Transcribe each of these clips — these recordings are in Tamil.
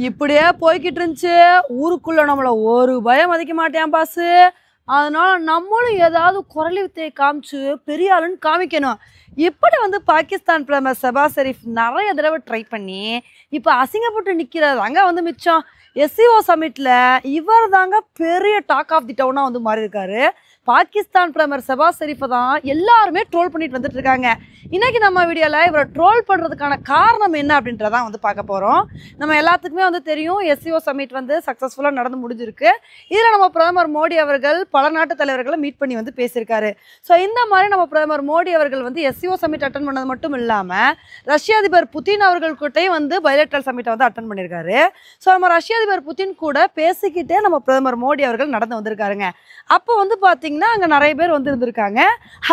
இப்படியே போய்கிட்டு இருந்துச்சு. ஊருக்குள்ள நம்மள ஒரு பயம் மதிக்க மாட்டேன் பாசு. அதனால நம்மளும் ஏதாவது குரல் வித்தையை காமிச்சு பெரிய ஆளுன்னு காமிக்கணும். இப்படி பாகிஸ்தான் பிரதமர் ஷெபாஸ் ஷெரீப் நிறைய தடவை ட்ரை பண்ணி இப்போ அசிங்கப்பட்டு நிற்கிறது அங்கே மிச்சம். எஸ்சிஓ சமிட்ல இவர் தாங்க பெரிய டாக் ஆஃப் தி டவுனா மாறி இருக்காரு. பாகிஸ்தான் பிரதமர் ஷெபாஸ் ஷெரீஃபை தான் எல்லாருமே ட்ரோல் பண்ணிட்டு வந்துட்டு இருக்காங்க. இன்னைக்கு நம்ம வீடியோவில் இவரை ட்ரோல் பண்ணுறதுக்கான காரணம் என்ன அப்படின்றதான் பார்க்க போகிறோம். நம்ம எல்லாத்துக்குமே தெரியும் எஸ்சிஓ சமிட் சக்ஸஸ்ஃபுல்லாக நடந்து முடிஞ்சிருக்கு. இதில் நம்ம பிரதமர் மோடி அவர்கள் பல நாட்டு தலைவர்களை மீட் பண்ணி பேசியிருக்காரு. ஸோ இந்த மாதிரி நம்ம பிரதமர் மோடி அவர்கள் எஸ்சிஓ சமிட் அட்டன் பண்ணது மட்டும் இல்லாமல் ரஷ்ய அதிபர் புதின் அவர்கள்கிட்டையும் பைலேட்ரல் சமிட்டை அட்டன் பண்ணியிருக்காரு. ஸோ நம்ம ரஷ்ய அதிபர் புதின் கூட பேசிக்கிட்டே நம்ம பிரதமர் மோடி அவர்கள் நடந்து வந்திருக்காருங்க. அப்போ பார்த்தீங்கன்னா அங்கே நிறைய பேர் இருந்திருக்காங்க.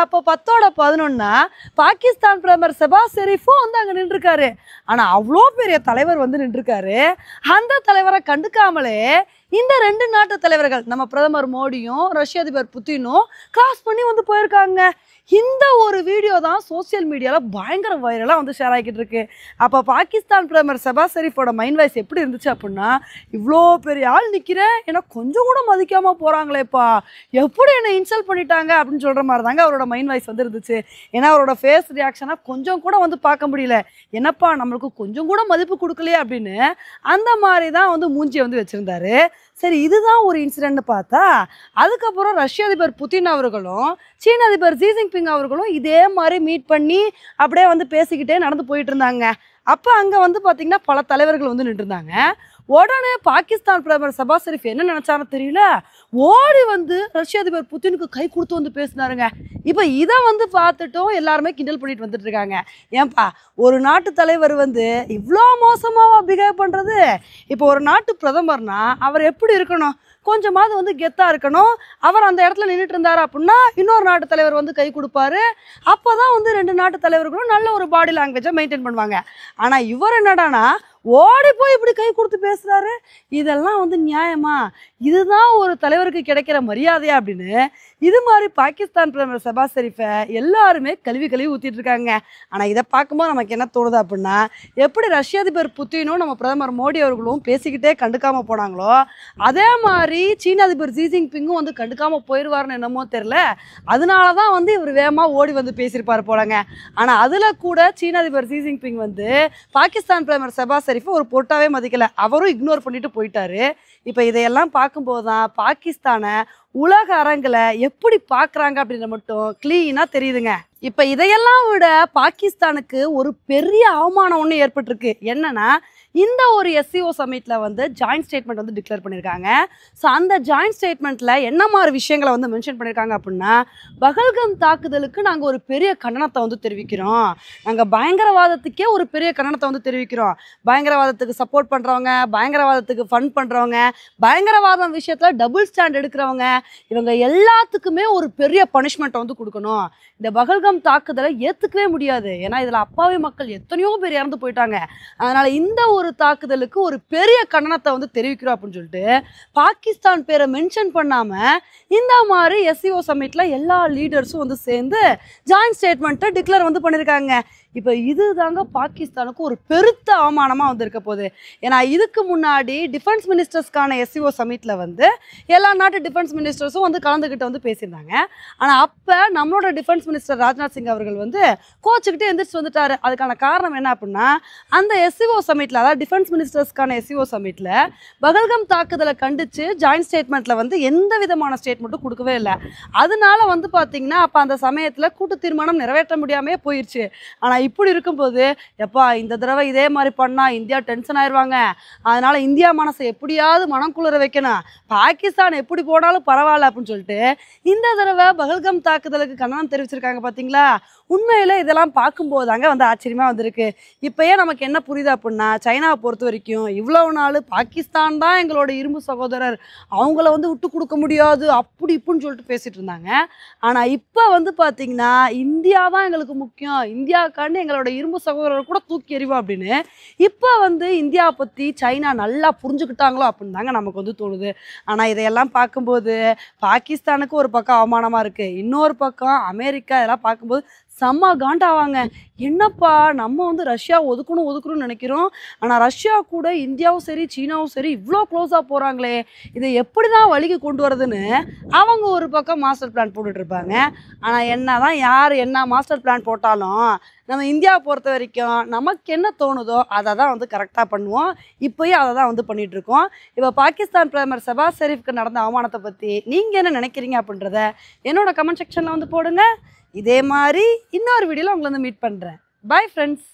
அப்போ 10-11 பாகிஸ்தான் பிரதமர் ஷெபாஸ் ஷெரீஃபும் அங்கே நின்றுருக்காரு. ஆனால் அவ்வளோ பெரிய தலைவர் நின்றுருக்காரு. அந்த தலைவரை கண்டுக்காமலே இந்த ரெண்டு நாட்டு தலைவர்கள் நம்ம பிரதமர் மோடியும் ரஷ்ய அதிபர் புதினும் கிராஸ் பண்ணி போயிருக்காங்க. இந்த ஒரு வீடியோ தான் சோசியல் மீடியாவில் பயங்கர வைரலாக ஷேர் ஆகிக்கிட்டு இருக்கு. அப்போ பாகிஸ்தான் பிரதமர் ஷெபாஸ் ஷெரீஃபோட மைண்ட் வாய்ஸ் எப்படி இருந்துச்சு அப்படின்னா, இவ்வளோ பெரிய ஆள் நிற்கிறேன் ஏன்னா கொஞ்சம் கூட மதிக்காமல் போகிறாங்களேப்பா, எப்படி என்னை இன்சல்ட் பண்ணிட்டாங்க அப்படின்னு சொல்கிற மாதிரி தாங்க அவரோட மைண்ட் வாய்ஸ் இருந்துச்சு. ஏன்னா அவரோட ஃபேஸ் ரியாக்ஷனாக கொஞ்சம் கூட பார்க்க முடியல. என்னப்பா நம்மளுக்கு கொஞ்சம் கூட மதிப்பு கொடுக்கலையே அப்படின்னு அந்த மாதிரி தான் மூஞ்சியை வச்சுருந்தாரு. சரி, இதுதான் ஒரு இன்சிடென்ட்னு பார்த்தா, அதுக்கப்புறம் ரஷ்ய அதிபர் புதின் அவர்களும் சீன அதிபர் ஜி ஜின்பிங் அவர்களும் இதே மாதிரி மீட் பண்ணி அப்படியே பேசிக்கிட்டே நடந்து போயிட்டு இருந்தாங்க. அப்போ அங்கே பார்த்தீங்கன்னா பல தலைவர்கள் நின்றுருந்தாங்க. உடனே பாகிஸ்தான் பிரதமர் ஷெபாஸ் ஷெரீப் என்ன நினைச்சாருன்னு தெரியல, ஓடி ரஷ்ய அதிபர் புதினுக்கு கை கொடுத்து பேசினாருங்க. இப்போ இதை பார்த்துட்டும் எல்லாருமே கிண்டல் பண்ணிட்டு வந்துட்டு இருக்காங்க. ஏன்பா ஒரு நாட்டு தலைவர் இவ்வளோ மோசமாக பிஹேவ் பண்ணுறது? இப்போ ஒரு நாட்டு பிரதமர்னா அவர் எப்படி இருக்கணும்? கொஞ்சமாவது கெத்தாக இருக்கணும். அவர் அந்த இடத்துல நின்றுட்டு இருந்தார் அப்படின்னா இன்னொரு நாட்டு தலைவர் கை கொடுப்பாரு. அப்போ தான் ரெண்டு நாட்டு தலைவர்களும் நல்ல ஒரு பாடி லாங்குவேஜை மெயின்டைன் பண்ணுவாங்க. ஆனால் இவர் என்னடானா ஓடி போய் இப்படி கை கொடுத்து பேசுகிறாரு. இதெல்லாம் நியாயமா? இதுதான் ஒரு தலைவருக்கு கிடைக்கிற மரியாதையா அப்படின்னு இது மாதிரி பாகிஸ்தான் பிரதமர் ஷெபாஸ் ஷெரீஃபை எல்லாருமே கழுவி ஊற்றிட்டு இருக்காங்க. ஆனால் இதை பார்க்கும்போது நமக்கு என்ன தோணுது அப்படின்னா, எப்படி ரஷ்ய அதிபர் புதினும் நம்ம பிரதமர் மோடி அவர்களும் பேசிக்கிட்டே கண்டுக்காமல் போனாங்களோ, அதே மாதிரி சீன அதிபர் ஜி ஜின்பிங்கும் கண்டுக்காமல் போயிடுவார்னு என்னமோ தெரில. அதனால தான் இவர் வேகமாக ஓடி பேசியிருப்பார் போலங்க. ஆனால் அதில் கூட சீன அதிபர் ஜி ஜின்பிங் பாகிஸ்தான் பிரதமர் ஷெபாஸ் ஷெரீஃபை ஒரு பொருட்டாவே மதிக்கல. அவரும் இக்னோர் பண்ணிட்டு போயிட்டாரு. இப்போ இதையெல்லாம் பார்க்கும்போது தான் பாகிஸ்தானை உலக அரங்கில் எப்படி பார்க்குறாங்க அப்படின்ற மட்டும் கிளீனாக தெரியுதுங்க. இப்போ இதையெல்லாம் விட பாகிஸ்தானுக்கு ஒரு பெரிய அவமானம் ஒன்று ஏற்பட்டிருக்கு. என்னன்னா, இந்த ஒரு எஸ்சிஓ சமிட்டில் ஜாயின்ட் ஸ்டேட்மெண்ட் டிக்ளேர் பண்ணியிருக்காங்க. ஸோ அந்த ஜாயின்ட் ஸ்டேட்மெண்ட்டில் என்ன மாதிரி விஷயங்களை மென்ஷன் பண்ணியிருக்காங்க அப்படின்னா, பஹல்கம் தாக்குதலுக்கு நாங்கள் ஒரு பெரிய கண்டனத்தை தெரிவிக்கிறோம். நாங்கள் பயங்கரவாதத்துக்கே ஒரு பெரிய கண்டனத்தை தெரிவிக்கிறோம். பயங்கரவாதத்துக்கு சப்போர்ட் பண்ணுறவங்க, பயங்கரவாதத்துக்கு ஃபண்ட் பண்ணுறவங்க, பயங்கரவாதம் விஷயத்தில் டபுள் ஸ்டாண்ட் எடுக்கிறவங்க, இவங்க எல்லாத்துக்குமே ஒரு பெரிய பனிஷ்மெண்ட்டை கொடுக்கணும். இந்த பஹல்கம் தாக்குதலை ஏற்றுக்கவே முடியாது. ஏன்னா இதில் அப்பாவி மக்கள் எத்தனையோ பேர் இறந்து போயிட்டாங்க. அதனால் இந்த ஒரு தாக்குதலுக்கு ஒரு பெரிய கண்டனத்தை தெரிவிக்கிறோம் அப்படின்னு சொல்லிட்டு பாகிஸ்தான் பேரை மென்ஷன் பண்ணாமல் இந்த மாதிரி எஸ்சிஓ சமிட்டில் எல்லா லீடர்ஸும் சேர்ந்து ஜாயின்ட் ஸ்டேட்மெண்ட்டை டிக்ளேர் பண்ணியிருக்காங்க. இப்போ இது தாங்க பாகிஸ்தானுக்கு ஒரு பெருத்த அவமானமாக இருக்க போகுது. ஏன்னா இதுக்கு முன்னாடி டிஃபென்ஸ் மினிஸ்டர்ஸ்க்கான எஸ்சிஓ சமிட்டில் எல்லா நாட்டு டிஃபென்ஸ் மினிஸ்டர்ஸும் கலந்துக்கிட்டு பேசியிருந்தாங்க. ஆனால் அப்போ நம்மளோட டிஃபென்ஸ் மினிஸ்டர் ராஜ்நாத் சிங் அவர்கள் கோச்சுக்கிட்டு எந்திரிச்சு வந்துட்டாரு. அதுக்கான காரணம் என்ன அப்படின்னா, அந்த எஸ்சிஓ சமிட்டில், அதாவது டிஃபென்ஸ் மினிஸ்டர்ஸ்க்கான எஸ்சிஓ சமிட்டில் பஹல்கம் தாக்குதலை கண்டித்து ஜாயின்ட் ஸ்டேட்மெண்ட்டில் எந்த விதமான ஸ்டேட்மெண்ட்டும் கொடுக்கவே இல்லை. அதனால பார்த்தீங்கன்னா அப்போ அந்த சமயத்தில் கூட்டு தீர்மானம் நிறைவேற்ற முடியாமே போயிடுச்சு. ஆனால் இப்படி இருக்கும்போது, எப்பா இந்த தடவை இதே மாதிரி பண்ணால் இந்தியா டென்ஷன் ஆயிடுவாங்க, அதனால் இந்தியா மனசை எப்படியாவது மனம் குளிர வைக்கணும், பாகிஸ்தான் எப்படி போனாலும் பரவாயில்ல அப்படின்னு சொல்லிட்டு இந்த தடவை பஹல்கம் தாக்குதலுக்கு கண்டனம் தெரிவிச்சிருக்காங்க. பார்த்தீங்களா? உண்மையில் இதெல்லாம் பார்க்கும்போது தாங்க ஆச்சரியமாக வந்திருக்கு. இப்போயே நமக்கு என்ன புரியுது அப்படின்னா, சைனாவை பொறுத்த வரைக்கும் இவ்வளவு நாள் பாகிஸ்தான் தான் எங்களோட இரும்பு சகோதரர், அவங்கள விட்டு கொடுக்க முடியாது அப்படி இப்படின்னு சொல்லிட்டு பேசிட்டு இருந்தாங்க. ஆனால் இப்போ பார்த்தீங்கன்னா இந்தியா தான் எங்களுக்கு முக்கியம், இந்தியாவுக்காண்டி எங்களோட இரும்பு சகோதரர் கூட தூக்கி எறிவா அப்படின்னு இப்போ இந்தியாவை பற்றி சைனா நல்லா புரிஞ்சுக்கிட்டாங்களோ அப்படின்னு தாங்க நமக்கு தோணுது. ஆனால் இதையெல்லாம் பார்க்கும்போது பாகிஸ்தானுக்கு ஒரு பக்கம் அவமானமாக இருக்குது, இன்னொரு பக்கம் அமெரிக்கா இதெல்லாம் பார்க்கும்போது செம்ம காண்டாவாங்க. என்னப்பா நம்ம வந்து ரஷ்யா ஒதுக்கணும்னு நினைக்கிறோம். ஆனால் ரஷ்யா கூட இந்தியாவும் சரி சீனாவும் சரி இவ்வளோ க்ளோஸாக போகிறாங்களே, இதை எப்படி தான் வழிக்கு கொண்டு வரதுன்னு அவங்க ஒரு பக்கம் மாஸ்டர் பிளான் போட்டுட்டு இருப்பாங்க. ஆனால் என்ன தான் யார் என்ன மாஸ்டர் பிளான் போட்டாலும் நம்ம இந்தியாவை பொறுத்த வரைக்கும் நமக்கு என்ன தோணுதோ அதை தான் வந்து கரெக்டாக பண்ணுவோம். இப்போயும் அதை தான் வந்து பண்ணிகிட்ருக்கோம். இப்போ பாகிஸ்தான் பிரதமர் ஷெபாஸ் ஷெரீஃப்க்கு நடந்த அவமானத்தை பற்றி நீங்கள் என்ன நினைக்கிறீங்க அப்படின்றத என்னோட கமெண்ட் செக்ஷனில் வந்து போடுங்க. இதே மாதிரி இன்னொரு வீடியோவில் உங்களை வந்து மீட் பண்ணுறேன். Bye friends.